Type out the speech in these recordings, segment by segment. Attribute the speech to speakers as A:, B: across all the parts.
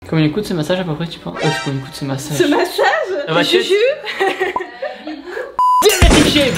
A: Combien il coûte ce massage à peu près tu penses? Oh, combien il coûte ce massage?
B: Ce massage Juju.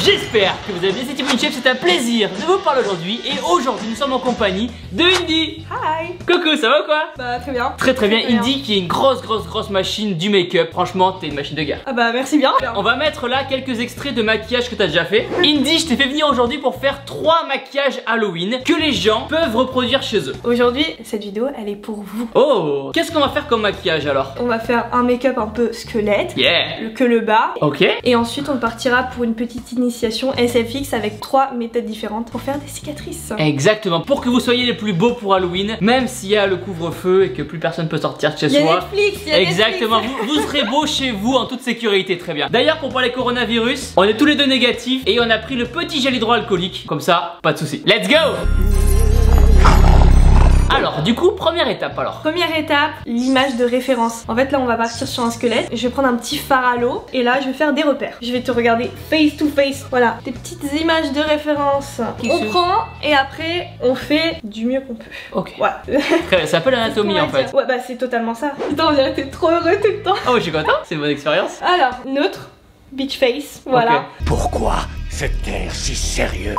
A: J'espère que vous avez bien cette Team Chef, c'est un plaisir de vous parler aujourd'hui. Et aujourd'hui nous sommes en compagnie de Indy.
B: Hi.
A: Coucou, ça va ou quoi?
B: Bah très bien.
A: Très bien, Indy qui est une grosse machine du make-up. Franchement t'es une machine de guerre.
B: Ah bah merci bien.
A: On va mettre là quelques extraits de maquillage que t'as déjà fait. Indy, je t'ai fait venir aujourd'hui pour faire 3 maquillages Halloween que les gens peuvent reproduire chez eux.
B: Aujourd'hui cette vidéo elle est pour vous.
A: Oh, qu'est-ce qu'on va faire comme maquillage alors?
B: On va faire un make-up un peu squelette.
A: Yeah.
B: Que le bas.
A: Ok.
B: Et ensuite on partira pour une petite initiation SFX avec 3 méthodes différentes pour faire des cicatrices.
A: Exactement, pour que vous soyez les plus beaux pour Halloween, même s'il y a le couvre-feu et que plus personne peut sortir de chez soi.
B: Netflix, il y a
A: exactement,
B: Netflix.
A: vous serez beau chez vous en toute sécurité, très bien. D'ailleurs pour parler coronavirus, on est tous les deux négatifs et on a pris le petit gel hydroalcoolique, comme ça, pas de soucis. Let's go! Alors, du coup, première étape alors.
B: Première étape, l'image de référence. En fait là on va partir sur un squelette. Je vais prendre un petit fard à l'eau et là je vais faire des repères. Je vais te regarder face to face. Voilà, des petites images de référence. On prend et après on fait du mieux qu'on peut.
A: Ok.
B: Voilà.
A: Très bien, c'est un peu l'anatomie en fait.
B: Ouais bah c'est totalement ça. Putain on dirait que t'es trop heureux tout le temps.
A: Oh je suis content, c'est une bonne expérience.
B: Alors, neutre, beach face, voilà.
A: Okay.
C: Pourquoi cet air si sérieux?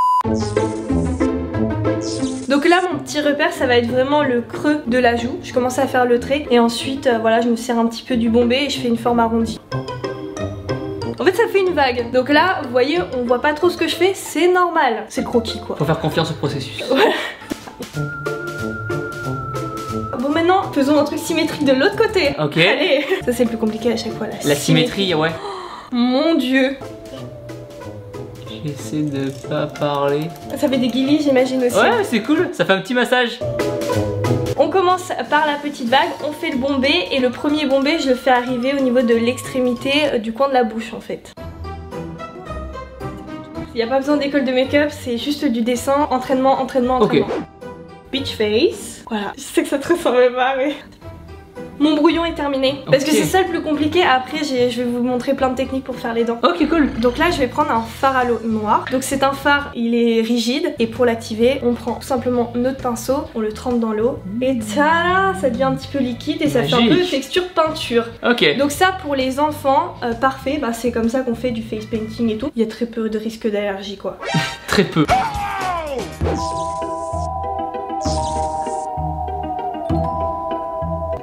B: Donc là mon petit repère ça va être vraiment le creux de la joue. Je commence à faire le trait et ensuite voilà je me sers un petit peu du bombé et je fais une forme arrondie. En fait ça fait une vague. Donc là vous voyez on voit pas trop ce que je fais, c'est normal. C'est le croquis quoi.
A: Faut faire confiance au processus.
B: Voilà. Bon maintenant faisons un truc symétrique de l'autre côté.
A: Ok.
B: Allez. Ça c'est le plus compliqué à chaque fois.
A: La symétrie, ouais.
B: Mon dieu.
A: J'essaie de pas parler.
B: Ça fait des guillis j'imagine aussi.
A: Ouais c'est cool, ça fait un petit massage.
B: On commence par la petite vague, on fait le bombé et le premier bombé je le fais arriver au niveau de l'extrémité du coin de la bouche en fait. Il n'y a pas besoin d'école de make-up, c'est juste du dessin, entraînement.
A: Ok.
B: Beach face. Voilà, je sais que ça te ressemble pas mais... Mon brouillon est terminé. Parce que c'est ça le plus compliqué. Après, je vais vous montrer plein de techniques pour faire les dents.
A: Ok, cool.
B: Donc là, je vais prendre un fard à l'eau noir. Donc c'est un fard, il est rigide. Et pour l'activer, on prend tout simplement notre pinceau, on le trempe dans l'eau. Et tada, ça devient un petit peu liquide et ça fait un peu texture peinture.
A: Ok.
B: Donc ça, pour les enfants, parfait. Bah, c'est comme ça qu'on fait du face painting et tout. Il y a très peu de risque d'allergie, quoi.
A: Très peu.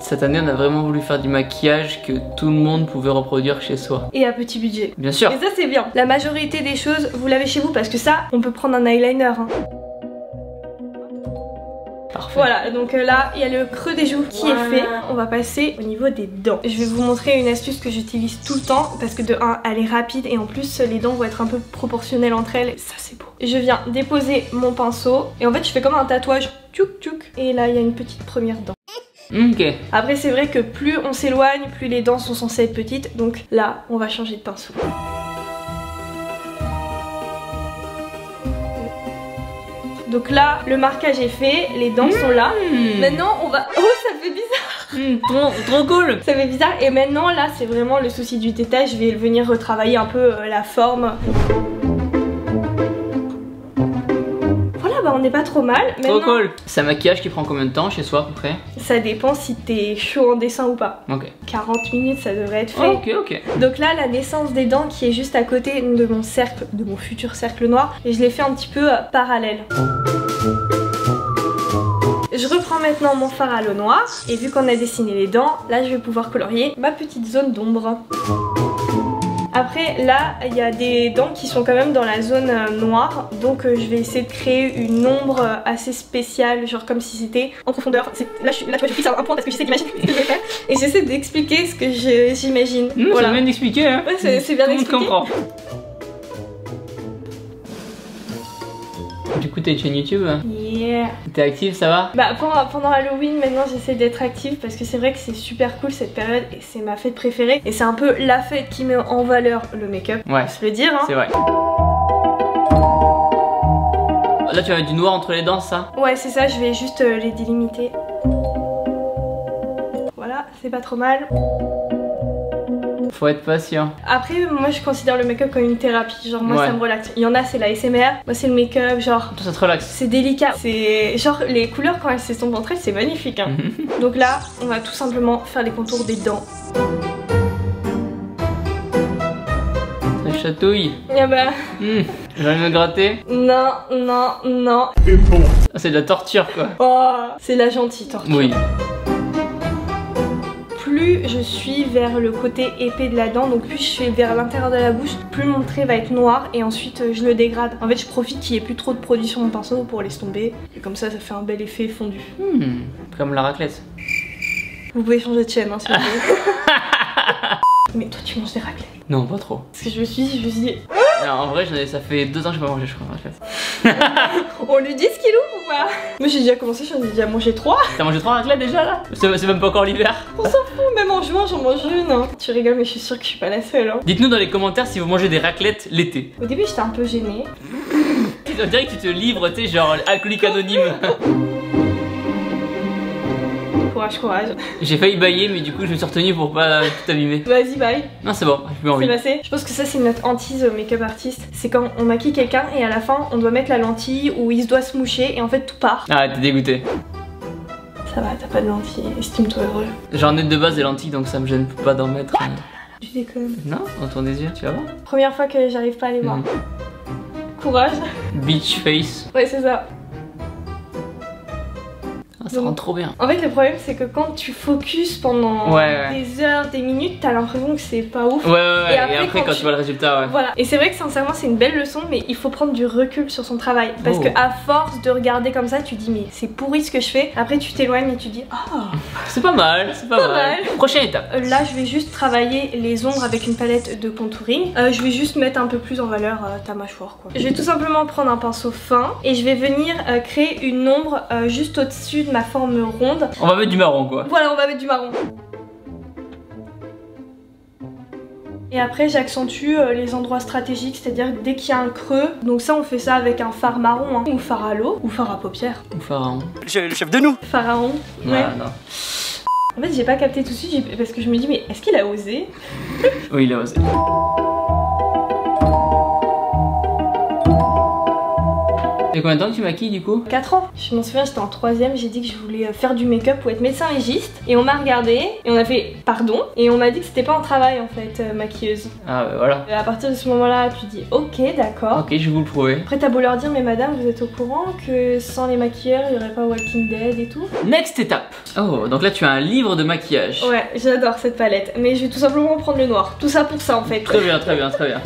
A: Cette année, on a vraiment voulu faire du maquillage que tout le monde pouvait reproduire chez soi.
B: Et à petit budget.
A: Bien sûr.
B: Et ça, c'est bien. La majorité des choses, vous l'avez chez vous parce que ça, on peut prendre un eyeliner. Hein.
A: Parfait.
B: Voilà, donc là, il y a le creux des joues qui est fait. On va passer au niveau des dents. Je vais vous montrer une astuce que j'utilise tout le temps parce que de 1, elle est rapide et en plus, les dents vont être un peu proportionnelles entre elles. Ça, c'est beau. Je viens déposer mon pinceau et en fait, je fais comme un tatouage. Tchouk tchouk. Et là, il y a une petite première dent.
A: Ok.
B: Après c'est vrai que plus on s'éloigne, plus les dents sont censées être petites. Donc là, on va changer de pinceau. Donc là, le marquage est fait, les dents sont là. Maintenant, on va... Oh, ça fait bizarre.
A: Trop cool.
B: Ça fait bizarre. Et maintenant, là, c'est vraiment le souci du détail. Je vais venir retravailler un peu la forme. Bah on n'est pas trop mal.
A: Trop cool. C'est un maquillage qui prend combien de temps chez soi à peu près?
B: Ça dépend si t'es chaud en dessin ou pas.
A: Ok.
B: 40 minutes ça devrait être fait.
A: Ok.
B: Donc là la naissance des dents qui est juste à côté de mon cercle, de mon futur cercle noir. Et je l'ai fait un petit peu parallèle. Je reprends maintenant mon fard à l'eau noire. Et vu qu'on a dessiné les dents, là je vais pouvoir colorier ma petite zone d'ombre. Après là il y a des dents qui sont quand même dans la zone noire. Donc je vais essayer de créer une ombre assez spéciale. Genre comme si c'était en profondeur. Là tu vois je fixe un point parce que je sais d'imaginer ce que je vais faire. Et j'essaie d'expliquer ce que j'imagine.
A: Voilà. C'est bien d'expliquer hein.
B: Ouais c'est bien d'expliquer.
A: Tout le monde comprend. Du coup t'as une chaîne YouTube hein?
B: Yeah.
A: T'es active, ça va?
B: Bah pendant Halloween maintenant j'essaie d'être active parce que c'est vrai que c'est super cool cette période et c'est ma fête préférée. Et c'est un peu la fête qui met en valeur le make-up.
A: Ouais.
B: On se le dire hein.
A: C'est vrai. Là tu vas mettre du noir entre les dents ça?
B: Ouais c'est ça, je vais juste les délimiter. Voilà, c'est pas trop mal.
A: Faut être patient.
B: Après, moi je considère le make-up comme une thérapie. Genre, moi
A: Ouais.
B: ça me relaxe. Il y en a, c'est la SMR. Moi, c'est le make-up. Genre,
A: Toi, ça te relaxe.
B: c'est délicat. C'est genre, les couleurs quand elles s'estompent entre elles, c'est magnifique. Hein. Donc là, on va tout simplement faire les contours des dents.
A: Ça chatouille.
B: Ah bah,
A: Je vais me gratter.
B: non, non, non.
A: Ah, c'est de la torture quoi.
B: Oh, c'est la gentille torture.
A: Oui.
B: Plus je suis vers le côté épais de la dent, donc plus je fais vers l'intérieur de la bouche, plus mon trait va être noir et ensuite je le dégrade. En fait, je profite qu'il n'y ait plus trop de produit sur mon pinceau pour laisser tomber. Et comme ça, ça fait un bel effet fondu.
A: Comme la raclette.
B: Vous pouvez changer de chaîne, hein, s'il vous plaît. Mais toi, tu manges des raclettes?
A: Non, pas trop.
B: Parce que je me suis dit,
A: Non, en vrai, ça fait 2 ans que j'ai pas mangé, je crois, raclette.
B: on lui dit ce qu'il ouvre ou pas? Moi, j'ai déjà commencé, j'en ai déjà mangé 3.
A: T'as mangé 3 raclettes déjà là? C'est même pas encore l'hiver.
B: On s'en fout, même en juin, j'en mange une. Hein. Tu rigoles, mais je suis sûre que je suis pas la seule. Hein.
A: Dites-nous dans les commentaires si vous mangez des raclettes l'été.
B: Au début, j'étais un peu gênée.
A: On dirait que tu te livres, tu sais, genre alcoolique anonyme.
B: Courage, courage.
A: J'ai failli bailler, mais du coup, je me suis retenu pour pas tout abîmer.
B: Vas-y, bye.
A: Non, c'est bon, j'ai plus
B: C'est
A: envie.
B: passé. Je pense que ça c'est notre hantise au make-up artiste. C'est quand on maquille quelqu'un et à la fin on doit mettre la lentille ou il se doit se moucher et en fait tout part.
A: Ah, t'es dégoûté.
B: Ça va, t'as pas de lentille, estime-toi heureux.
A: J'en ai de base des lentilles, donc ça me gêne pas d'en mettre.
B: Tu déconnes.
A: Non, dans ton désir, tu vas voir.
B: Première fois que j'arrive pas à les voir. Courage.
A: Beach face.
B: Ouais, c'est ça.
A: Ah, ça rend trop bien.
B: En fait, le problème c'est que quand tu focuses pendant des heures, des minutes, t'as l'impression que c'est pas ouf.
A: Ouais. Et après quand tu vois le résultat, ouais.
B: Voilà. Et c'est vrai que sincèrement, c'est une belle leçon, mais il faut prendre du recul sur son travail. Parce que à force de regarder comme ça, tu dis, mais c'est pourri ce que je fais. Après, tu t'éloignes et tu dis, ah.
A: C'est pas mal, c'est pas mal. Prochaine étape.
B: Là, je vais juste travailler les ombres avec une palette de contouring. Je vais juste mettre un peu plus en valeur ta mâchoire, quoi. Je vais tout simplement prendre un pinceau fin et je vais venir créer une ombre juste au-dessus de ma forme ronde.
A: On va mettre du marron, quoi.
B: Voilà, on va mettre du marron. Et après j'accentue les endroits stratégiques, c'est-à-dire dès qu'il y a un creux. Donc ça on fait ça avec un fard marron, hein, ou fard à l'eau, ou fard à paupières.
A: Ou pharaon.
C: Le chef de nous.
B: Pharaon. Ouais.
A: Ah, non.
B: En fait j'ai pas capté tout de suite parce que je me dis mais est-ce qu'il a osé?
A: Oui, il a osé. Et combien de temps que tu maquilles du coup?
B: 4 ans. Je m'en souviens, j'étais en 3ème, j'ai dit que je voulais faire du make-up ou être médecin légiste. Et on m'a regardé et on a fait pardon. Et on m'a dit que c'était pas un travail en fait, maquilleuse.
A: Ah bah voilà.
B: Et à partir de ce moment-là, tu dis ok, d'accord.
A: Ok, je vais vous le prouver.
B: Après t'as beau leur dire mais madame, vous êtes au courant que sans les maquilleurs, il y aurait pas Walking Dead et tout?
A: Next étape. Oh, donc là tu as un livre de maquillage.
B: Ouais, j'adore cette palette. Mais je vais tout simplement prendre le noir. Tout ça pour ça en fait.
A: Très bien, très bien, très bien.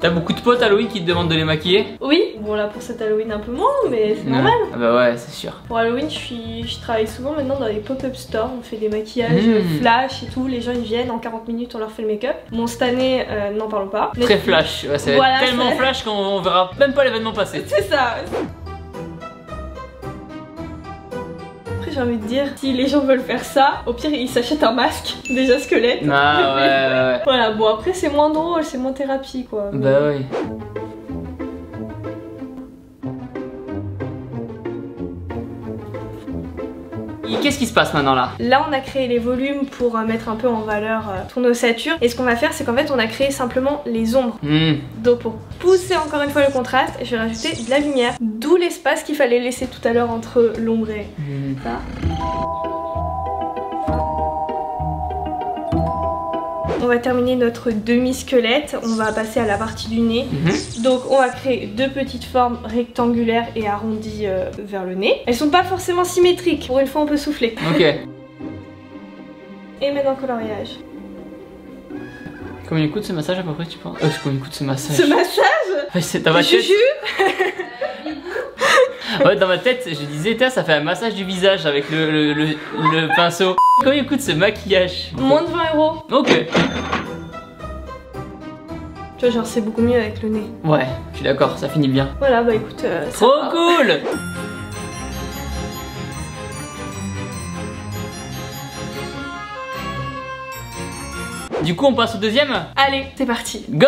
A: T'as beaucoup de potes Halloween qui te demandent de les maquiller?
B: Oui, bon là pour cet Halloween un peu moins, mais c'est normal.
A: Ah bah ouais, c'est sûr.
B: Pour Halloween, je travaille souvent maintenant dans les pop-up stores. On fait des maquillages flash et tout. Les gens ils viennent en 40 minutes, on leur fait le make-up. Bon, cette année, n'en parlons pas.
A: Très flash, ouais, ça va être tellement flash qu'on verra même pas l'événement passer.
B: C'est ça. J'ai envie de dire, si les gens veulent faire ça, au pire ils s'achètent un masque, déjà squelette.
A: Ah ouais.
B: Voilà, bon après c'est moins drôle, c'est moins thérapie quoi.
A: Bah oui. Qu'est-ce qui se passe maintenant là?
B: Là on a créé les volumes pour mettre un peu en valeur ton ossature. Et ce qu'on va faire c'est qu'en fait on a créé simplement les ombres. Donc pour pousser encore une fois le contraste, je vais rajouter de la lumière. D'où l'espace qu'il fallait laisser tout à l'heure entre l'ombre et ça. On va terminer notre demi-squelette, on va passer à la partie du nez. Donc on va créer deux petites formes rectangulaires et arrondies vers le nez. Elles sont pas forcément symétriques, pour une fois on peut souffler.
A: Ok.
B: Et maintenant coloriage.
A: Combien il coûte ce massage à peu près tu penses? Combien il coûte ce massage?
B: Ce massage?
A: Ouais, c'est dans ma tête.
B: Juju.
A: Ouais, dans ma tête, je disais, ça fait un massage du visage avec le pinceau. Combien coûte ce maquillage?
B: Moins de 20 €.
A: Ok.
B: Tu vois, genre c'est beaucoup mieux avec le nez.
A: Ouais, je suis d'accord, ça finit bien.
B: Voilà, bah écoute,
A: trop cool. Du coup, on passe au deuxième?
B: Allez, c'est parti.
A: Go.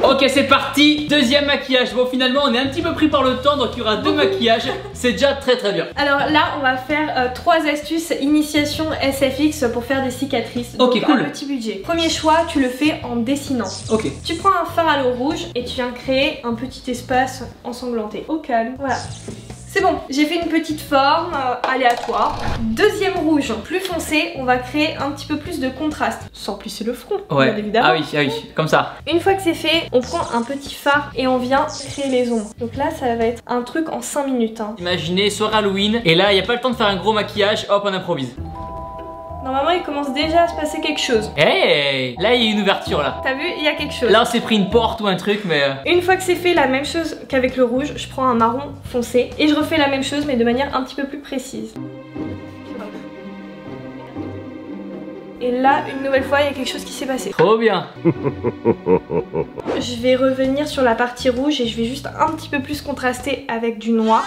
A: Oh Ok, c'est parti, deuxième maquillage. Bon, finalement on est un petit peu pris par le temps, donc il y aura 2 maquillages. C'est déjà très bien.
B: Alors là on va faire 3 astuces initiation SFX pour faire des cicatrices. Donc
A: ok, cool.
B: un petit budget. Premier choix, tu le fais en dessinant.
A: Ok.
B: Tu prends un fard à l'eau rouge et tu viens créer un petit espace ensanglanté. Au calme. Voilà. C'est bon, j'ai fait une petite forme aléatoire. Deuxième rouge, plus foncé, on va créer un petit peu plus de contraste. Sans plisser le front,
A: ouais.
B: Bien évidemment.
A: Ah oui, comme ça.
B: Une fois que c'est fait, on prend un petit fard et on vient créer les ombres. Donc là, ça va être un truc en 5 minutes. Hein.
A: Imaginez, soirée Halloween, et là, il n'y a pas le temps de faire un gros maquillage, hop, on improvise.
B: Normalement, il commence déjà à se passer quelque chose.
A: Hey, là, il y a une ouverture, là.
B: T'as vu, il y a quelque chose.
A: Là, on s'est pris une porte ou un truc, mais...
B: Une fois que c'est fait, la même chose qu'avec le rouge, je prends un marron foncé et je refais la même chose, mais de manière un petit peu plus précise. Et là, une nouvelle fois, il y a quelque chose qui s'est passé.
A: Trop bien.
B: Je vais revenir sur la partie rouge et je vais juste un petit peu plus contraster avec du noir.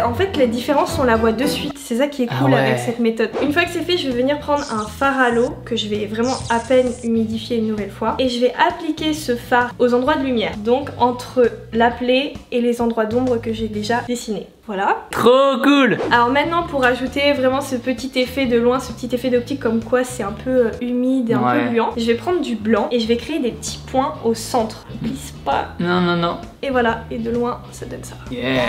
B: En fait, les différences, on la voit de suite. C'est ça qui est cool avec cette méthode. Une fois que c'est fait, je vais venir prendre un fard à l'eau que je vais vraiment à peine humidifier une nouvelle fois. Et je vais appliquer ce fard aux endroits de lumière. Donc, entre la plaie et les endroits d'ombre que j'ai déjà dessinés. Voilà.
A: Trop cool.
B: Alors maintenant, pour ajouter vraiment ce petit effet de loin, ce petit effet d'optique comme quoi c'est un peu humide et un peu gluant, je vais prendre du blanc et je vais créer des petits points au centre. Glisse pas.
A: Non.
B: Et voilà, et de loin, ça donne ça.
A: Yeah.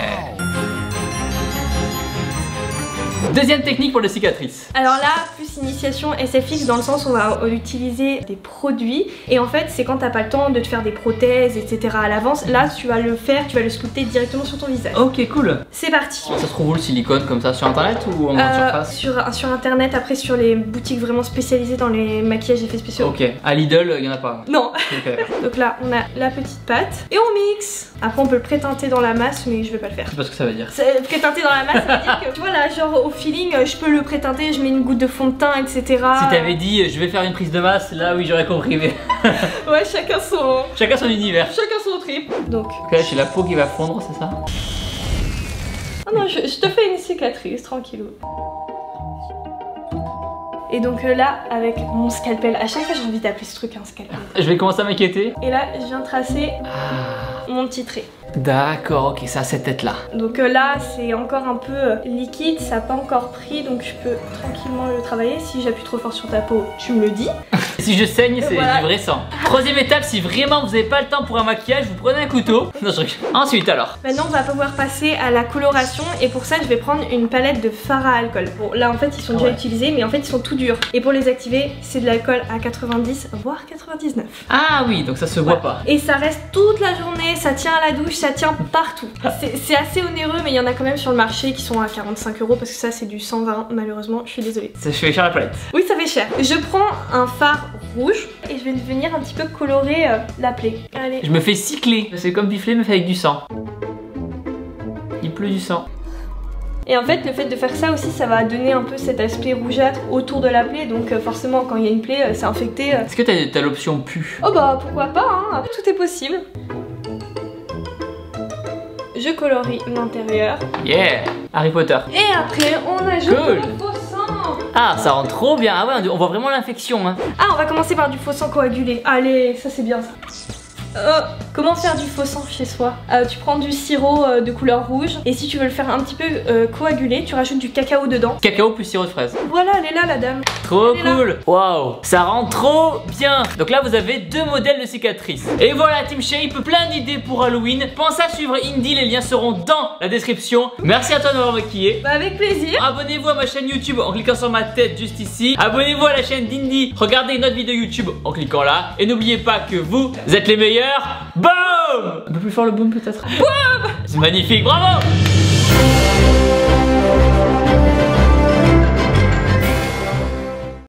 A: Deuxième technique pour les cicatrices.
B: Alors là, plus initiation SFX dans le sens où on va utiliser des produits. Et en fait, c'est quand t'as pas le temps de te faire des prothèses, etc. à l'avance. Là, tu vas le faire, tu vas le sculpter directement sur ton visage.
A: Ok, cool.
B: C'est parti.
A: Ça se trouve où le silicone comme ça, sur internet ou en grande surface?
B: Sur internet, après sur les boutiques vraiment spécialisées dans les maquillages effets spéciaux.
A: Ok, à Lidl, il y en a pas.
B: Non.
A: Okay.
B: Donc là, on a la petite pâte et on mixe. Après, on peut le pré-teinter dans la masse, mais je vais pas le faire.
A: Je sais pas ce que ça veut dire.
B: Pré-teinter dans la masse, ça veut dire que tu vois là, genre au feeling, je peux le pré-teinter, je mets une goutte de fond de teint, etc.
A: Si t'avais dit je vais faire une prise de masse, là oui j'aurais compris. Mais...
B: ouais, chacun son
A: univers.
B: Chacun son trip. Donc.
A: Ok, là j'ai la peau qui va fondre, c'est ça?
B: Oh non, je te fais une cicatrice, tranquillou. Et donc là, avec mon scalpel, à chaque fois j'ai envie d'appeler ce truc un scalpel.
A: Je vais commencer à m'inquiéter.
B: Et là, je viens tracer mon petit trait.
A: D'accord, ok, ça a cette tête là.
B: Donc là, c'est encore un peu liquide, ça n'a pas encore pris, donc je peux tranquillement le travailler. Si j'appuie trop fort sur ta peau, tu me le dis.
A: Si je saigne, c'est du vrai sang. Troisième étape, si vraiment vous n'avez pas le temps pour un maquillage, vous prenez un couteau. Non, je rigole. Ensuite alors.
B: Maintenant, on va pouvoir passer à la coloration et pour ça, je vais prendre une palette de fards à alcool. Bon, là en fait, ils sont déjà utilisés, mais en fait, ils sont tout durs. Et pour les activer, c'est de l'alcool à 90 voire 99.
A: Ah oui, donc ça se voit pas.
B: Et ça reste toute la journée, ça tient à la douche, ça tient partout. C'est assez onéreux, mais il y en a quand même sur le marché qui sont à 45 € parce que ça c'est du 120 malheureusement, je suis désolée.
A: Ça fait cher la palette.
B: Oui, ça fait cher. Je prends un fard rouge et je vais venir un petit peu colorer la plaie. Allez.
A: Je me fais cycler. C'est comme Biflé mais fait avec du sang. Il pleut du sang.
B: Et en fait, le fait de faire ça aussi, ça va donner un peu cet aspect rougeâtre autour de la plaie. Donc forcément, quand il y a une plaie, c'est infecté.
A: Est-ce que t'as l'option pu?
B: Oh bah pourquoi pas, hein. Tout est possible. Je colorie l'intérieur.
A: Yeah, Harry Potter.
B: Et après, on ajoute le faux sang.
A: Ah, ça rend trop bien. Ah ouais, on voit vraiment l'infection. Hein.
B: Ah, on va commencer par du faux sang coagulé. Allez, ça c'est bien ça. Comment faire du faux sang chez soi? Tu prends du sirop de couleur rouge et si tu veux le faire un petit peu coagulé, tu rajoutes du cacao dedans.
A: Cacao plus sirop de fraise.
B: Voilà, elle est là la dame.
A: Trop cool. Waouh, ça rend trop bien. Donc là vous avez 2 modèles de cicatrices. Et voilà Team Shape, plein d'idées pour Halloween. Pensez à suivre Indy, les liens seront dans la description. Merci à toi de m'avoir maquillé.
B: Bah avec plaisir.
A: Abonnez-vous à ma chaîne YouTube en cliquant sur ma tête juste ici. Abonnez-vous à la chaîne d'Indy. Regardez une autre vidéo YouTube en cliquant là. Et n'oubliez pas que vous êtes les meilleurs. Boom! Un peu plus fort le boom peut-être. Boom! C'est magnifique, bravo!